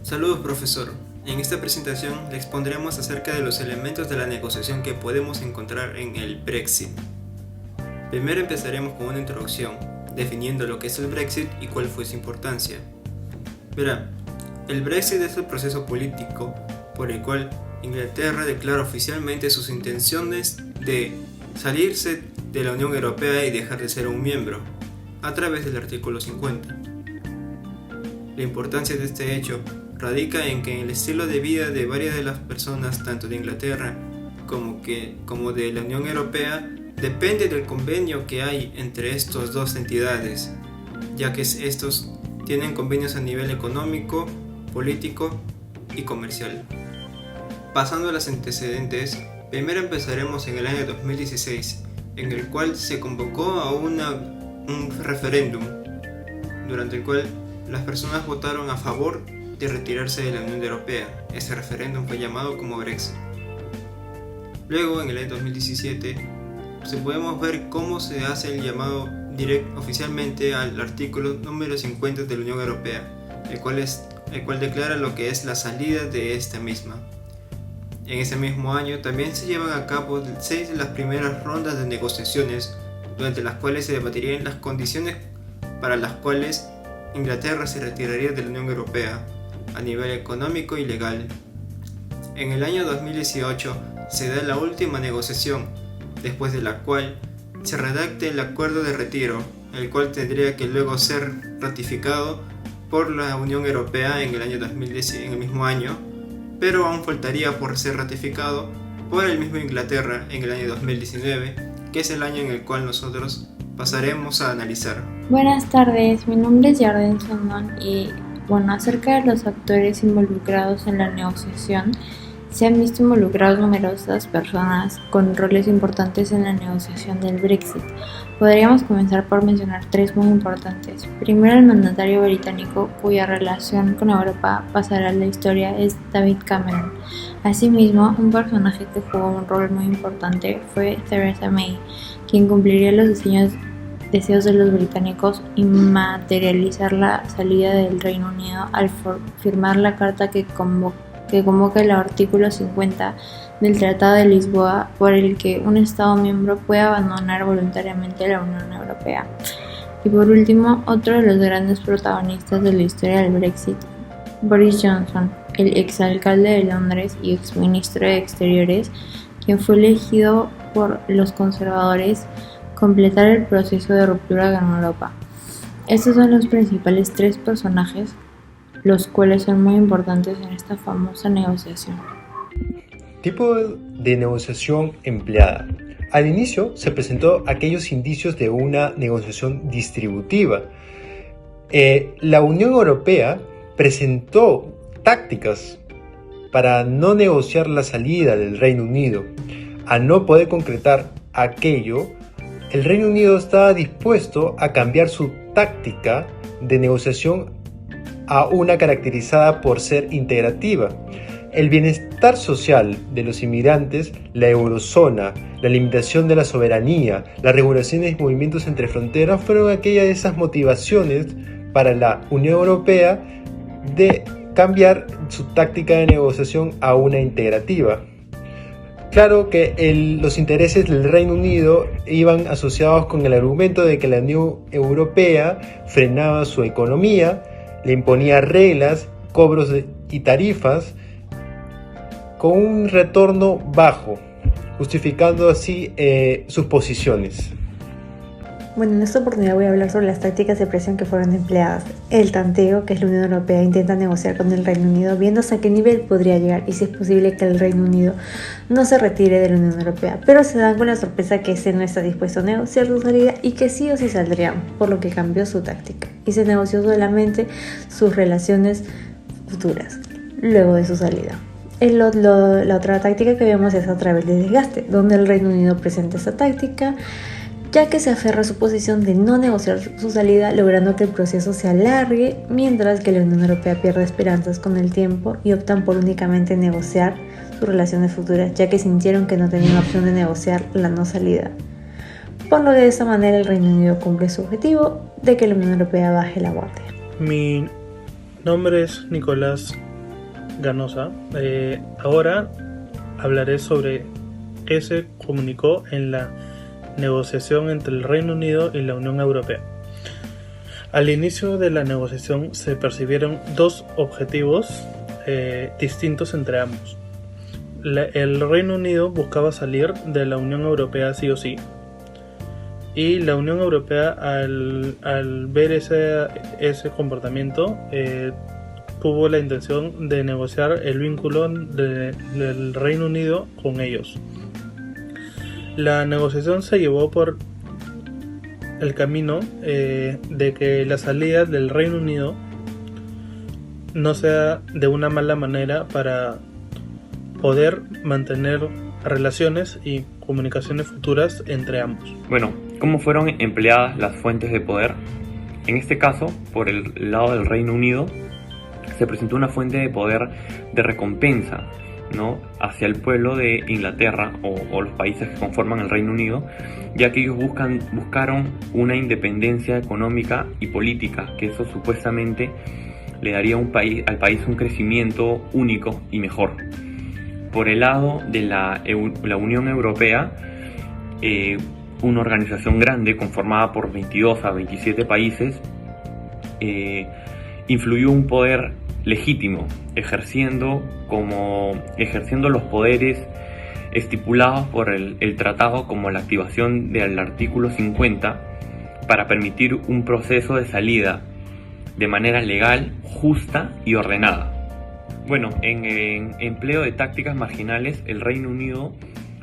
Saludos, profesor. En esta presentación le expondremos acerca de los elementos de la negociación que podemos encontrar en el Brexit. Primero empezaremos con una introducción, definiendo lo que es el Brexit y cuál fue su importancia. Verá, el Brexit es el proceso político por el cual Inglaterra declara oficialmente sus intenciones de salirse de la Unión Europea y dejar de ser un miembro, a través del artículo 50. La importancia de este hecho radica en que el estilo de vida de varias de las personas, tanto de Inglaterra como de la Unión Europea, depende del convenio que hay entre estas dos entidades, ya que estos tienen convenios a nivel económico, político y comercial. Pasando a los antecedentes, primero empezaremos en el año 2016, en el cual se convocó a un referéndum, durante el cual las personas votaron a favor de retirarse de la Unión Europea. Ese referéndum fue llamado como Brexit. Luego, en el año 2017, podemos ver cómo se hace el llamado oficialmente al artículo número 50 de la Unión Europea, el cual declara lo que es la salida de esta misma. En ese mismo año también se llevan a cabo 6 de las primeras rondas de negociaciones, durante las cuales se debatirían las condiciones para las cuales Inglaterra se retiraría de la Unión Europea a nivel económico y legal. En el año 2018 se da la última negociación, después de la cual se redacte el acuerdo de retiro, el cual tendría que luego ser ratificado por la Unión Europea en el año 2010, en el mismo año, pero aún faltaría por ser ratificado por el mismo Inglaterra en el año 2019, que es el año en el cual nosotros pasaremos a analizar. Buenas tardes, mi nombre es Yarden Sondón y acerca de los actores involucrados en la negociación, se han visto involucrados numerosas personas con roles importantes en la negociación del Brexit. Podríamos comenzar por mencionar 3 muy importantes. Primero, el mandatario británico, cuya relación con Europa pasará a la historia, es David Cameron. Asimismo, un personaje que jugó un rol muy importante fue Theresa May, quien cumpliría los deseos de los británicos y materializar la salida del Reino Unido al firmar la carta que convoca el artículo 50 del Tratado de Lisboa, por el que un Estado miembro puede abandonar voluntariamente la Unión Europea. Y por último, otro de los grandes protagonistas de la historia del Brexit, Boris Johnson, el exalcalde de Londres y exministro de Exteriores, quien fue elegido por los conservadores completar el proceso de ruptura con Europa. Estos son los principales 3 personajes, los cuales son muy importantes en esta famosa negociación. Tipo de negociación empleada. Al inicio se presentó aquellos indicios de una negociación distributiva. La Unión Europea presentó tácticas para no negociar la salida del Reino Unido. Al no poder concretar aquello, el Reino Unido estaba dispuesto a cambiar su táctica de negociación a una caracterizada por ser integrativa. El bienestar social de los inmigrantes, la eurozona, la limitación de la soberanía, las regulaciones y movimientos entre fronteras fueron aquellas de esas motivaciones para la Unión Europea de cambiar su táctica de negociación a una integrativa. Claro que los intereses del Reino Unido iban asociados con el argumento de que la Unión Europea frenaba su economía, le imponía reglas, cobros y tarifas con un retorno bajo, justificando así sus posiciones. En esta oportunidad voy a hablar sobre las tácticas de presión que fueron empleadas. El tanteo, que es la Unión Europea, intenta negociar con el Reino Unido viendo hasta qué nivel podría llegar y si es posible que el Reino Unido no se retire de la Unión Europea, pero se dan con la sorpresa que ese no está dispuesto a negociar su salida y que sí o sí saldrían, por lo que cambió su táctica y se negoció solamente sus relaciones futuras luego de su salida. La otra táctica que vemos es a través del desgaste, donde el Reino Unido presenta esta táctica ya que se aferra a su posición de no negociar su salida, logrando que el proceso se alargue, mientras que la Unión Europea pierde esperanzas con el tiempo y optan por únicamente negociar sus relaciones futuras, ya que sintieron que no tenían opción de negociar la no salida. Por lo que de esta manera el Reino Unido cumple su objetivo de que la Unión Europea baje la guardia. Mi nombre es Nicolás Ganosa. Ahora hablaré sobre qué se comunicó en la negociación entre el Reino Unido y la Unión Europea. Al inicio de la negociación se percibieron dos objetivos distintos entre ambos. El Reino Unido buscaba salir de la Unión Europea sí o sí, y la Unión Europea al ver ese comportamiento tuvo la intención de negociar el vínculo del Reino Unido con ellos. La negociación se llevó por el camino de que la salida del Reino Unido no sea de una mala manera para poder mantener relaciones y comunicaciones futuras entre ambos. Bueno, ¿cómo fueron empleadas las fuentes de poder? En este caso, por el lado del Reino Unido, se presentó una fuente de poder de recompensa, ¿no?, hacia el pueblo de Inglaterra o los países que conforman el Reino Unido, ya que ellos buscaron una independencia económica y política, que eso supuestamente le daría al país un crecimiento único y mejor. Por el lado de la Unión Europea, una organización grande conformada por 22 a 27 países, influyó un poder legítimo, ejerciendo los poderes estipulados por el tratado, como la activación del artículo 50 para permitir un proceso de salida de manera legal, justa y ordenada. Bueno, en empleo de tácticas marginales, el Reino Unido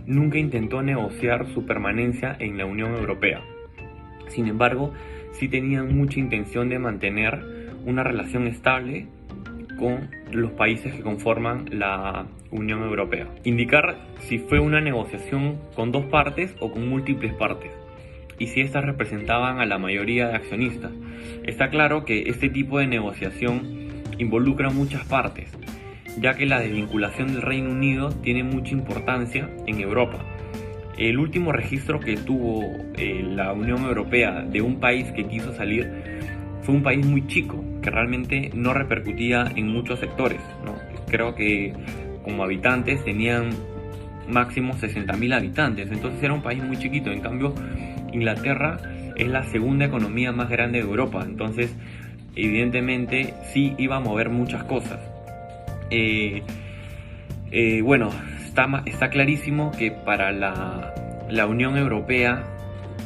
nunca intentó negociar su permanencia en la Unión Europea. Sin embargo, sí tenían mucha intención de mantener una relación estable con los países que conforman la Unión Europea. Indicar si fue una negociación con dos partes o con múltiples partes, y si estas representaban a la mayoría de accionistas. Está claro que este tipo de negociación involucra muchas partes, ya que la desvinculación del Reino Unido tiene mucha importancia en Europa. El último registro que tuvo la Unión Europea de un país que quiso salir fue un país muy chico, que realmente no repercutía en muchos sectores, ¿no? Creo que como habitantes tenían máximo 60.000 habitantes, entonces era un país muy chiquito. En cambio, Inglaterra es la segunda economía más grande de Europa, entonces evidentemente sí iba a mover muchas cosas. Bueno, está clarísimo que para la Unión Europea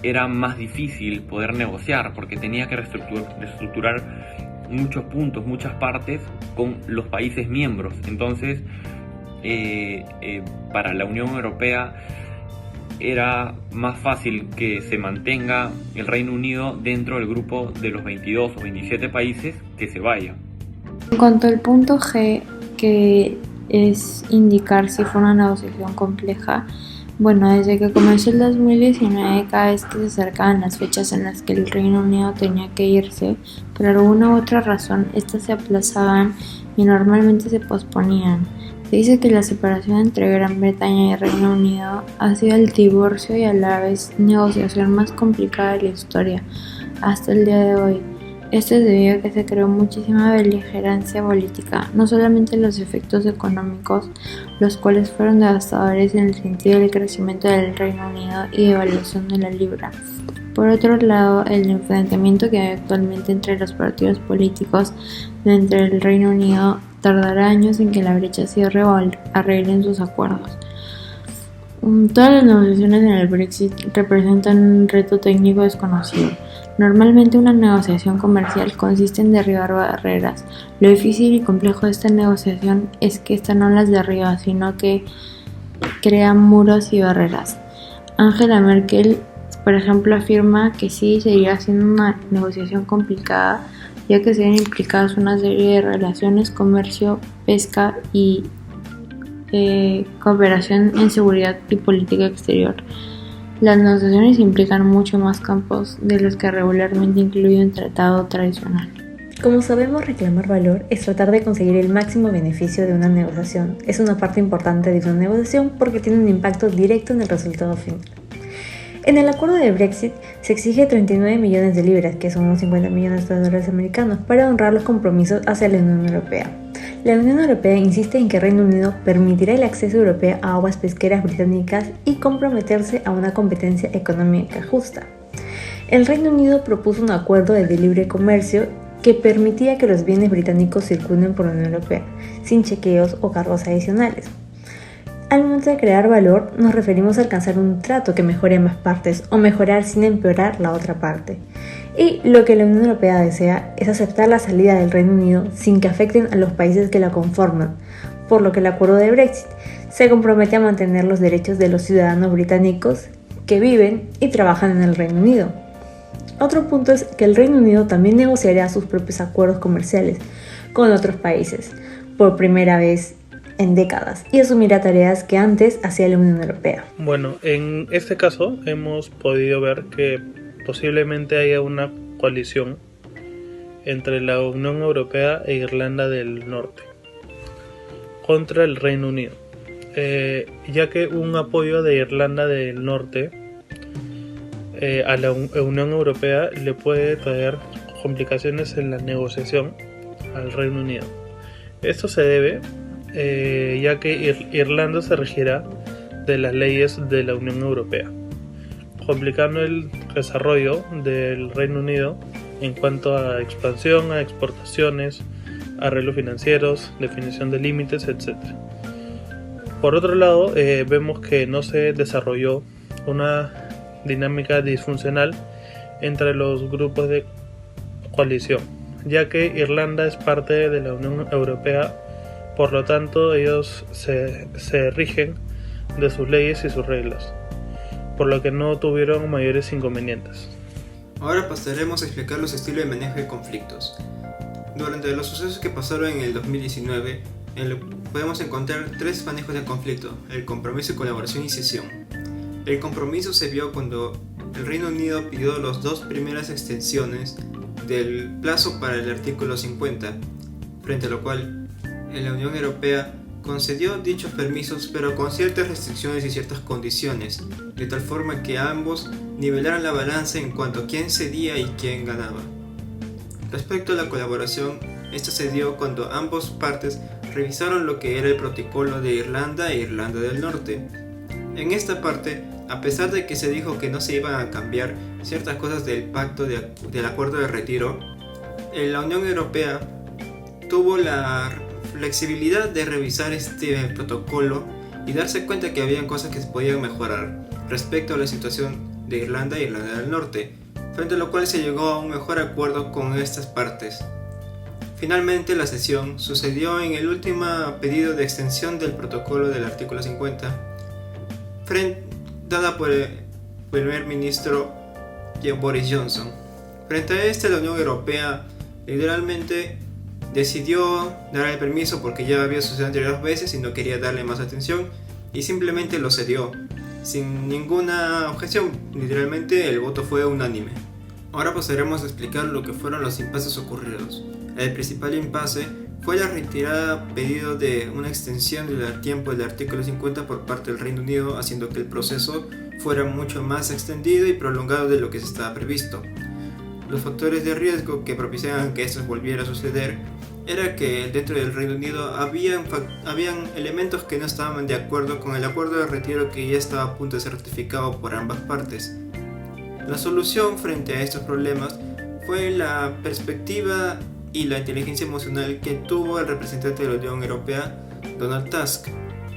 era más difícil poder negociar, porque tenía que reestructurar muchos puntos, muchas partes con los países miembros. Entonces, para la Unión Europea era más fácil que se mantenga el Reino Unido dentro del grupo de los 22 o 27 países que se vaya. En cuanto al punto G, que es indicar si fue una negociación compleja, bueno, desde que comenzó el 2019, cada vez que se acercaban las fechas en las que el Reino Unido tenía que irse, por alguna u otra razón, estas se aplazaban y normalmente se posponían. Se dice que la separación entre Gran Bretaña y Reino Unido ha sido el divorcio y a la vez negociación más complicada de la historia hasta el día de hoy. Esto es debido a que se creó muchísima beligerancia política, no solamente los efectos económicos, los cuales fueron devastadores en el sentido del crecimiento del Reino Unido y devaluación de la libra. Por otro lado, el enfrentamiento que hay actualmente entre los partidos políticos dentro del Reino Unido tardará años en que la brecha cierre o arreglen sus acuerdos. Todas las negociaciones en el Brexit representan un reto técnico desconocido. Normalmente una negociación comercial consiste en derribar barreras. Lo difícil y complejo de esta negociación es que esta no las derriba, sino que crea muros y barreras. Angela Merkel, por ejemplo, afirma que sí seguirá siendo una negociación complicada, ya que serían implicadas una serie de relaciones, comercio, pesca y cooperación en seguridad y política exterior. Las negociaciones implican mucho más campos de los que regularmente incluye un tratado tradicional. Como sabemos, reclamar valor es tratar de conseguir el máximo beneficio de una negociación. Es una parte importante de una negociación porque tiene un impacto directo en el resultado final. En el acuerdo de Brexit se exige 39 millones de libras, que son unos 50 millones de dólares americanos, para honrar los compromisos hacia la Unión Europea. La Unión Europea insiste en que Reino Unido permitirá el acceso europeo a aguas pesqueras británicas y comprometerse a una competencia económica justa. El Reino Unido propuso un acuerdo de libre comercio que permitía que los bienes británicos circulen por la Unión Europea, sin chequeos o cargos adicionales. Al momento de crear valor, nos referimos a alcanzar un trato que mejore ambas partes o mejorar sin empeorar la otra parte. Y lo que la Unión Europea desea es aceptar la salida del Reino Unido sin que afecten a los países que la conforman, por lo que el acuerdo de Brexit se compromete a mantener los derechos de los ciudadanos británicos que viven y trabajan en el Reino Unido. Otro punto es que el Reino Unido también negociará sus propios acuerdos comerciales con otros países, por primera vez en décadas, y asumirá tareas que antes hacía la Unión Europea. Bueno, en este caso hemos podido ver que posiblemente haya una coalición entre la Unión Europea e Irlanda del Norte contra el Reino Unido, ya que un apoyo de Irlanda del Norte a la Unión Europea le puede traer complicaciones en la negociación al Reino Unido. Esto se debe ya que Irlanda se regirá de las leyes de la Unión Europea, complicando el desarrollo del Reino Unido en cuanto a expansión, a exportaciones, arreglos financieros, definición de límites, etc. Por otro lado, vemos que no se desarrolló una dinámica disfuncional entre los grupos de coalición, ya que Irlanda es parte de la Unión Europea. Por lo tanto, ellos se rigen de sus leyes y sus reglas, por lo que no tuvieron mayores inconvenientes. Ahora pasaremos a explicar los estilos de manejo de conflictos. Durante los sucesos que pasaron en el 2019, podemos encontrar tres manejos de conflicto: el compromiso, colaboración y cesión. El compromiso se vio cuando el Reino Unido pidió las dos primeras extensiones del plazo para el artículo 50, frente a lo cual la Unión Europea concedió dichos permisos, pero con ciertas restricciones y ciertas condiciones, de tal forma que ambos nivelaran la balanza en cuanto a quién cedía y quién ganaba. Respecto a la colaboración, esta se dio cuando ambas partes revisaron lo que era el protocolo de Irlanda e Irlanda del Norte. En esta parte, a pesar de que se dijo que no se iban a cambiar ciertas cosas del pacto del acuerdo de retiro, la Unión Europea tuvo la flexibilidad de revisar este protocolo y darse cuenta que habían cosas que se podían mejorar respecto a la situación de Irlanda e Irlanda del Norte, frente a lo cual se llegó a un mejor acuerdo con estas partes. Finalmente, la sesión sucedió en el último pedido de extensión del protocolo del artículo 50, dada por el primer ministro Boris Johnson. Frente a la Unión Europea literalmente decidió dar el permiso porque ya había sucedido anteriores veces y no quería darle más atención, y simplemente lo cedió sin ninguna objeción. Literalmente el voto fue unánime. Ahora pasaremos a explicar lo que fueron los impases ocurridos. El principal impasse fue la retirada pedido de una extensión del tiempo del artículo 50 por parte del Reino Unido, haciendo que el proceso fuera mucho más extendido y prolongado de lo que se estaba previsto. Los factores de riesgo que propiciaban que esto volviera a suceder era que dentro del Reino Unido habían elementos que no estaban de acuerdo con el acuerdo de retiro que ya estaba a punto de ser ratificado por ambas partes. La solución frente a estos problemas fue la perspectiva y la inteligencia emocional que tuvo el representante de la Unión Europea, Donald Tusk,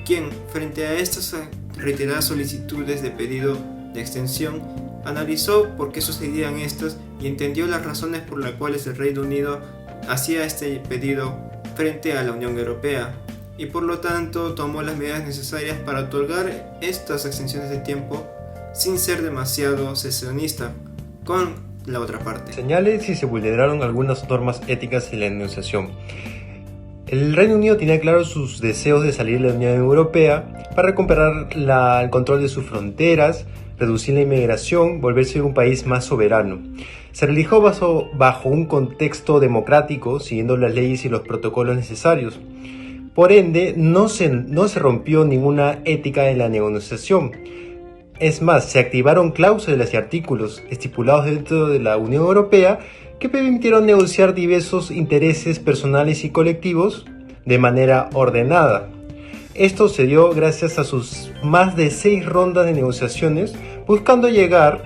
quien frente a estas reiteradas solicitudes de pedido de extensión analizó por qué sucedían estas y entendió las razones por las cuales el Reino Unido hacía este pedido frente a la Unión Europea, y por lo tanto tomó las medidas necesarias para otorgar estas extensiones de tiempo sin ser demasiado secesionista con la otra parte. Señale si se vulneraron algunas normas éticas en la negociación. El Reino Unido tenía claro sus deseos de salir de la Unión Europea para recuperar el control de sus fronteras, reducir la inmigración, volverse un país más soberano. Se realizó bajo un contexto democrático, siguiendo las leyes y los protocolos necesarios. Por ende, no se rompió ninguna ética en la negociación. Es más, se activaron cláusulas y artículos estipulados dentro de la Unión Europea que permitieron negociar diversos intereses personales y colectivos de manera ordenada. Esto se dio gracias a sus más de 6 rondas de negociaciones, buscando llegar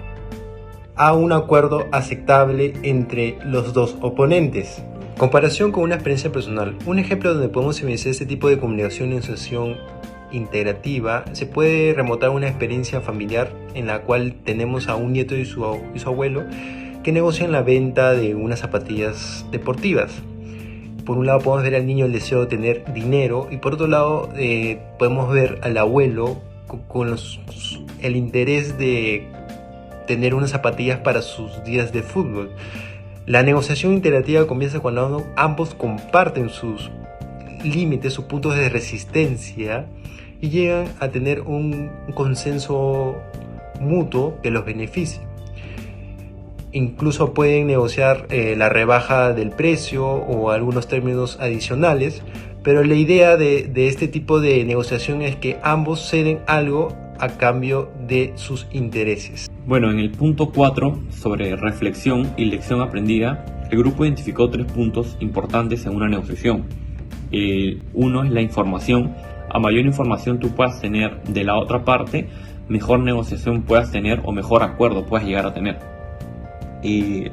a un acuerdo aceptable entre los dos oponentes. Comparación con una experiencia personal. Un ejemplo donde podemos evidenciar este tipo de comunicación y negociación integrativa se puede remontar a una experiencia familiar en la cual tenemos a un nieto y su abuelo que negocian la venta de unas zapatillas deportivas. Por un lado podemos ver al niño el deseo de tener dinero y por otro lado podemos ver al abuelo con el interés de tener unas zapatillas para sus días de fútbol. La negociación integrativa comienza cuando ambos comparten sus límites, sus puntos de resistencia y llegan a tener un consenso mutuo que los beneficie. Incluso pueden negociar la rebaja del precio o algunos términos adicionales, pero la idea de este tipo de negociación es que ambos ceden algo a cambio de sus intereses. Bueno, en el punto 4 sobre reflexión y lección aprendida, el grupo identificó 3 puntos importantes en una negociación. Uno es la información. A mayor información tú puedas tener de la otra parte, mejor negociación puedas tener o mejor acuerdo puedas llegar a tener.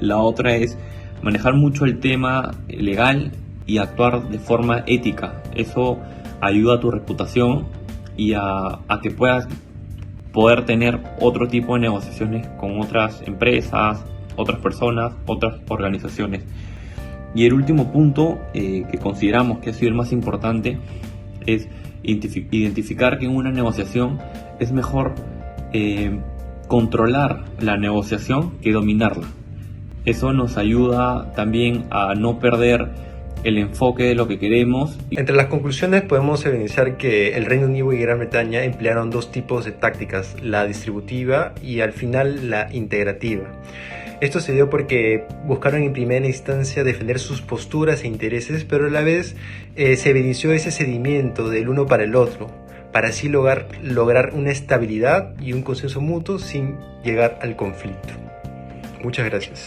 La otra es manejar mucho el tema legal y actuar de forma ética. Eso ayuda a tu reputación y a que puedas poder tener otro tipo de negociaciones con otras empresas, otras personas, otras organizaciones. Y el último punto que consideramos que ha sido el más importante es identificar que en una negociación es mejor controlar la negociación que dominarla. Eso nos ayuda también a no perder el enfoque de lo que queremos. Entre las conclusiones podemos evidenciar que el Reino Unido y Gran Bretaña emplearon 2 tipos de tácticas, la distributiva y al final la integrativa. Esto se dio porque buscaron en primera instancia defender sus posturas e intereses, pero a la vez se evidenció ese cedimiento del uno para el otro, para así lograr una estabilidad y un consenso mutuo sin llegar al conflicto. Muchas gracias.